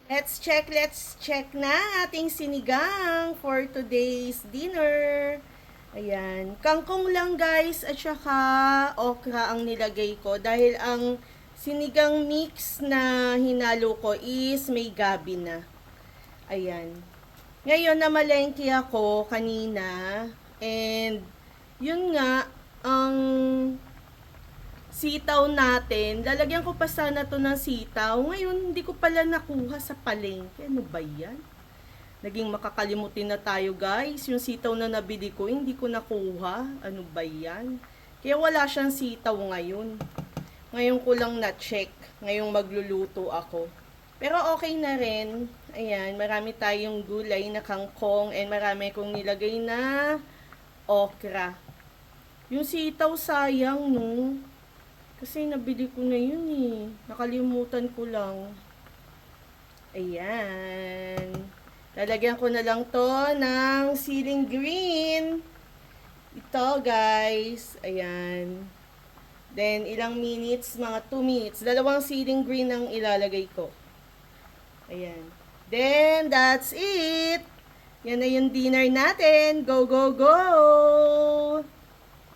Let's check na ating sinigang for today's dinner. Ayan. Kangkong lang guys at saka okra ang nilagay ko dahil ang sinigang mix na hinalo ko is may gabi na. Ayan. Ngayon namalengke ako kanina and yun nga ang sitaw natin, lalagyan ko pa sana to ng sitaw. Ngayon, hindi ko pala nakuha sa palengke. Ano ba yan? Naging makakalimutin na tayo guys. Yung sitaw na nabili ko, hindi ko nakuha. Ano ba yan? Kaya wala siyang sitaw ngayon. Ngayon ko lang na-check. Ngayong magluluto ako. Pero okay na rin. Ayan, marami tayong gulay na kangkong and marami kong nilagay na okra. Yung sitaw sayang no. Kasi nabili ko na yun eh. Nakalimutan ko lang. Ayan. Lalagyan ko na lang to ng siling green. Ito guys. Ayan. Then ilang minutes, mga 2 minutes. Dalawang siling green ang ilalagay ko. Ayan. Then that's it. Yan na yung dinner natin. Go, go, go!